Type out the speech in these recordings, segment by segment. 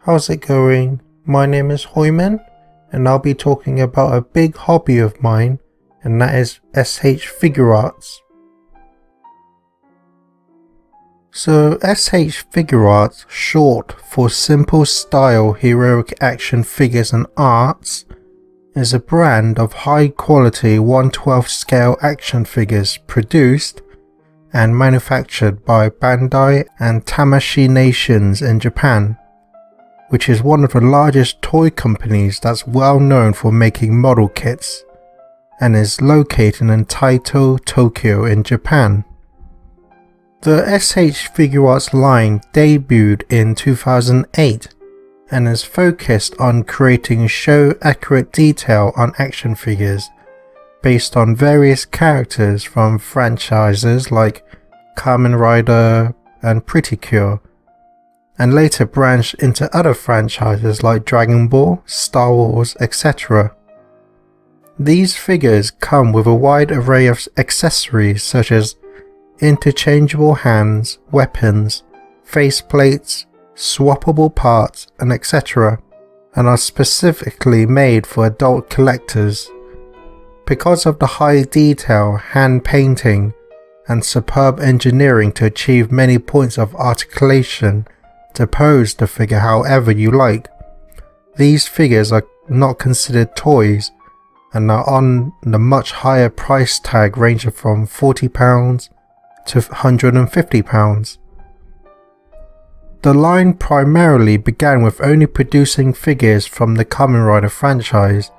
How's it going? My name is Hoiman, and I'll be talking about a big hobby of mine, and that is S.H.Figuarts. So S.H.Figuarts, short for Simple Style Heroic Action Figures and Arts, is a brand of high quality 1/12 scale action figures produced and manufactured by Bandai and Tamashii Nations in Japan, which is one of the largest toy companies that's well known for making model kits, and is located in Taito, Tokyo in Japan. The S.H.Figuarts line debuted in 2008 and is focused on creating show-accurate detail on action figures based on various characters from franchises like Kamen Rider and Pretty Cure, and later branched into other franchises like Dragon Ball, Star Wars, etc. These figures come with a wide array of accessories such as interchangeable hands, weapons, faceplates, swappable parts, and etc., and are specifically made for adult collectors. Because of the high detail, hand painting, and superb engineering to achieve many points of articulation to pose the figure however you like, these figures are not considered toys and are on the much higher price tag ranging from £40 to £150. The line primarily began with only producing figures from the Kamen Rider franchise,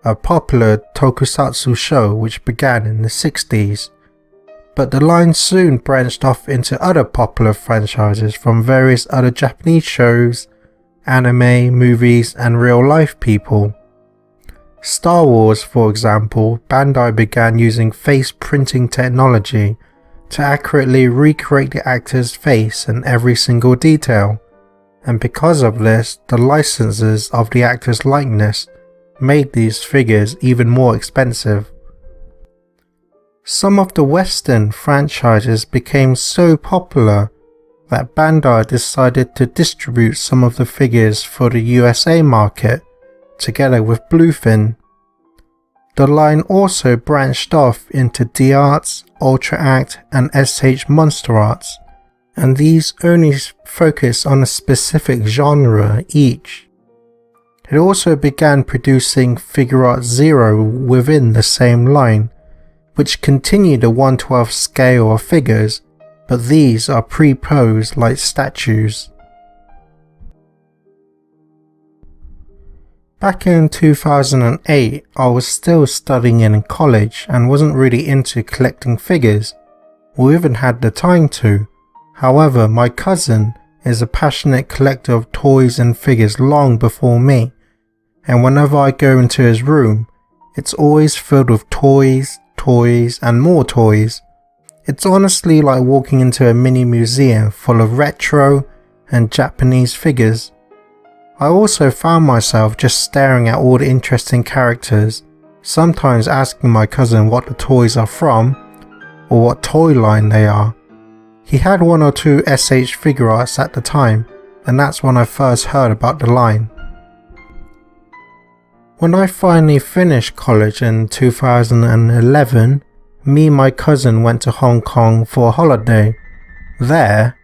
a popular tokusatsu show which began in the 60s, but the line soon branched off into other popular franchises from various other Japanese shows, anime, movies, and real-life people. Star Wars, for example, Bandai began using face printing technology to accurately recreate the actor's face in every single detail, and because of this, the licenses of the actor's likeness made these figures even more expensive. Some of the Western franchises became so popular that Bandai decided to distribute some of the figures for the USA market together with Bluefin. The line also branched off into D-Arts, Ultra Act, and SH Monster Arts, and these only focus on a specific genre each. It also began producing Figuarts Zero within the same line, which continued a 1/12 scale of figures, but these are pre-posed like statues. Back in 2008, I was still studying in college and wasn't really into collecting figures, or even had the time to. However, my cousin is a passionate collector of toys and figures long before me, and whenever I go into his room, it's always filled with toys, and more toys. It's honestly like walking into a mini museum full of retro and Japanese figures. I also found myself just staring at all the interesting characters, sometimes asking my cousin what the toys are from, or what toy line they are. He had one or two S.H.Figuarts at the time, and that's when I first heard about the line. When I finally finished college in 2011, me and my cousin went to Hong Kong for a holiday. There,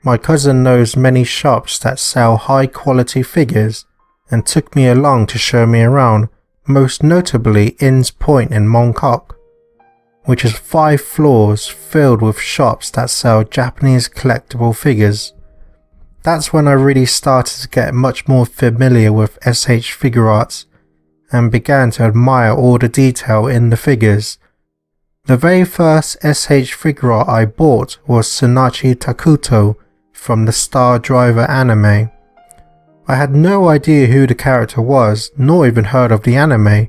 my cousin knows many shops that sell high quality figures and took me along to show me around, most notably Inns Point in Mong Kok, which is 5 floors filled with shops that sell Japanese collectible figures. That's when I really started to get much more familiar with S.H.Figuarts and began to admire all the detail in the figures. The very first S.H.Figuart I bought was Tsunachi Takuto from the Star Driver anime. I had no idea who the character was, nor even heard of the anime,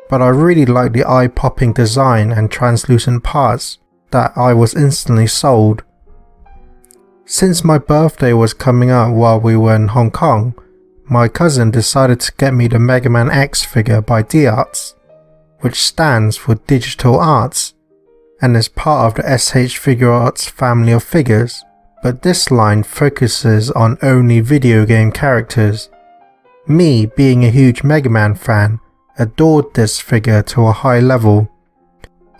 but I really liked the eye-popping design and translucent parts that I was instantly sold. Since my birthday was coming up while we were in Hong Kong, my cousin decided to get me the Mega Man X figure by D-Arts, which stands for Digital Arts, and is part of the S.H.Figuarts family of figures. but this line focuses on only video game characters. Me, being a huge Mega Man fan, adored this figure to a high level.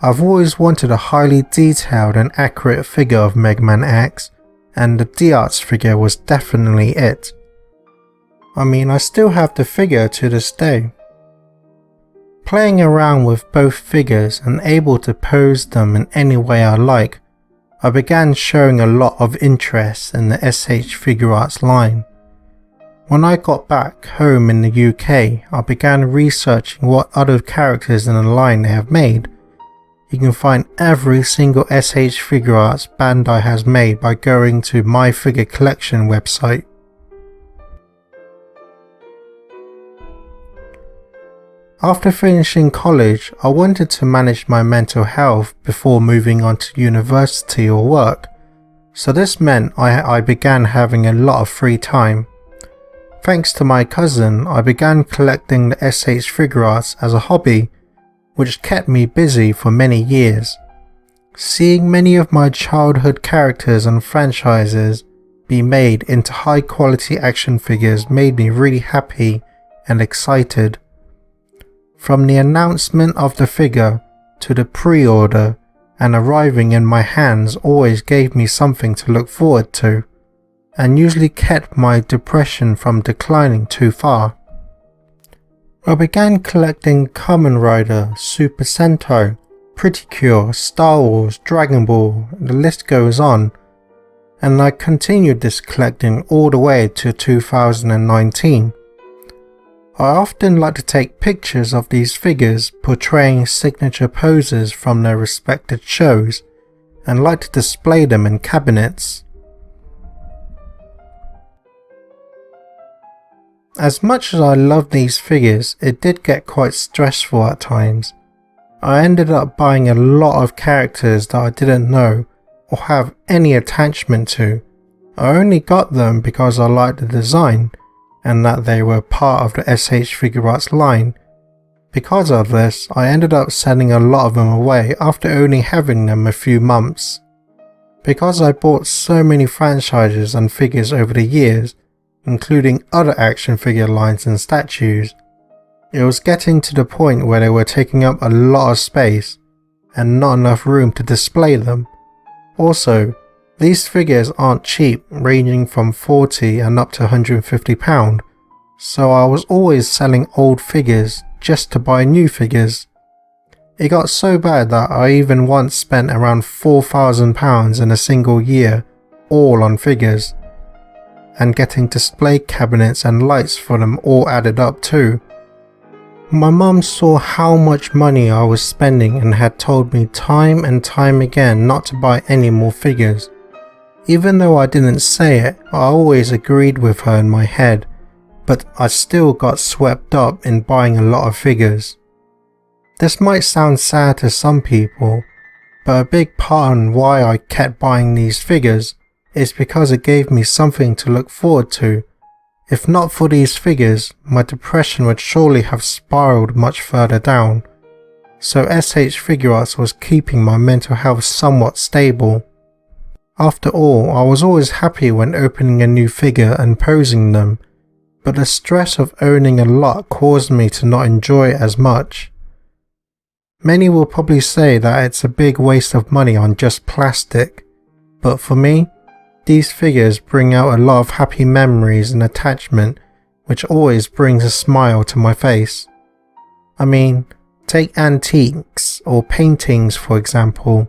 I've always wanted a highly detailed and accurate figure of Mega Man X, and the D-Arts figure was definitely it. I mean, I still have the figure to this day. Playing around with both figures and able to pose them in any way I like, I began showing a lot of interest in the S.H.Figuarts line. When I got back home in the UK, I began researching what other characters in the line they have made. You can find every single S.H.Figuarts Bandai has made by going to My Figure Collection website. After finishing college, I wanted to manage my mental health before moving on to university or work, so this meant I began having a lot of free time. Thanks to my cousin, I began collecting the S.H.Figuarts as a hobby, which kept me busy for many years. Seeing many of my childhood characters and franchises be made into high quality action figures made me really happy and excited. From the announcement of the figure to the pre-order and arriving in my hands always gave me something to look forward to, and usually kept my depression from declining too far. I began collecting Kamen Rider, Super Sentai, Pretty Cure, Star Wars, Dragon Ball, the list goes on, and I continued this collecting all the way to 2019. I often like to take pictures of these figures portraying signature poses from their respected shows and like to display them in cabinets. As much as I love these figures, it did get quite stressful at times. I ended up buying a lot of characters that I didn't know or have any attachment to. I only got them because I liked the design and that they were part of the S.H.Figuarts line. Because of this, I ended up sending a lot of them away after only having them a few months. Because I bought so many franchises and figures over the years, including other action figure lines and statues, it was getting to the point where they were taking up a lot of space and not enough room to display them. Also, these figures aren't cheap, ranging from £40 and up to £150, so I was always selling old figures just to buy new figures. It got so bad that I even once spent around £4,000 in a single year, all on figures, and getting display cabinets and lights for them all added up too. My mum saw how much money I was spending and had told me time and time again not to buy any more figures. Even though I didn't say it, I always agreed with her in my head, but I still got swept up in buying a lot of figures. This might sound sad to some people, but a big part on why I kept buying these figures is because it gave me something to look forward to. If not for these figures, my depression would surely have spiraled much further down, so S.H.Figuarts was keeping my mental health somewhat stable. After all, I was always happy when opening a new figure and posing them, but the stress of owning a lot caused me to not enjoy it as much. Many will probably say that it's a big waste of money on just plastic, but for me, these figures bring out a lot of happy memories and attachment, which always brings a smile to my face. I mean, take antiques or paintings for example.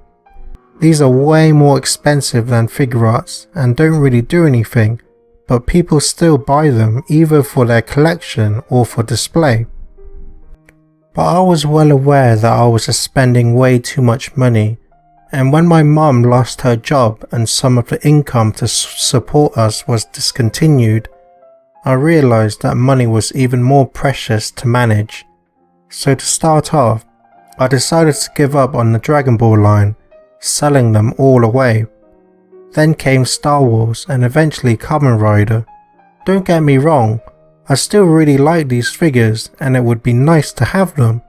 These are way more expensive than Figuarts and don't really do anything, but people still buy them either for their collection or for display. But I was well aware that I was spending way too much money, and when my mum lost her job and some of the income to support us was discontinued, I realised that money was even more precious to manage. So to start off, I decided to give up on the Dragon Ball line, selling them all away. Then came Star Wars and eventually Kamen Rider. Don't get me wrong, I still really like these figures and it would be nice to have them,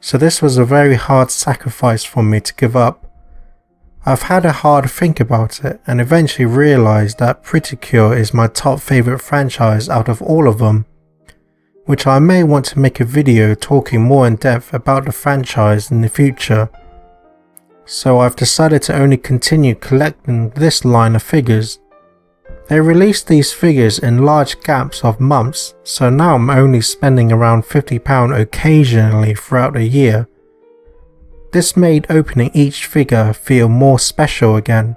so this was a very hard sacrifice for me to give up. I've had a hard think about it and eventually realised that Pretty Cure is my top favourite franchise out of all of them, which I may want to make a video talking more in depth about the franchise in the future. So I've decided to only continue collecting this line of figures. They released these figures in large gaps of months, so now I'm only spending around £50 occasionally throughout the year. This made opening each figure feel more special again.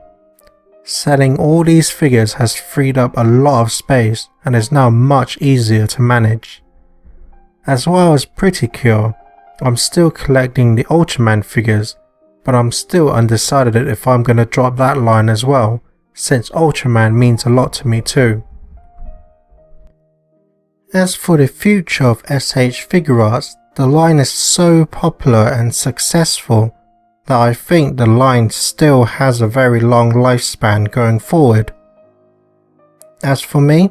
Selling all these figures has freed up a lot of space and is now much easier to manage. As well as Pretty Cure, I'm still collecting the Ultraman figures, but I'm still undecided if I'm going to drop that line as well, since Ultraman means a lot to me too. As for the future of S.H.Figuarts, the line is so popular and successful that I think the line still has a very long lifespan going forward. As for me,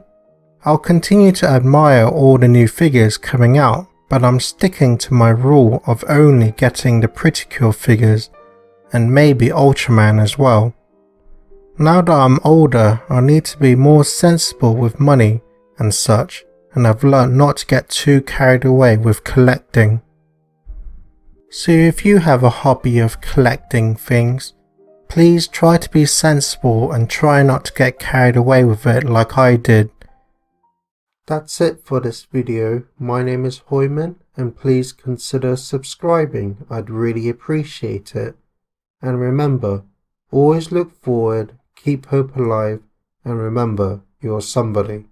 I'll continue to admire all the new figures coming out, but I'm sticking to my rule of only getting the Pretty Cure figures and maybe Ultraman as well. Now that I'm older, I need to be more sensible with money and such, and I've learnt not to get too carried away with collecting. So if you have a hobby of collecting things, please try to be sensible and try not to get carried away with it like I did. That's it for this video. My name is Hoiman, and please consider subscribing. I'd really appreciate it. And remember, always look forward, keep hope alive, and remember, you're somebody.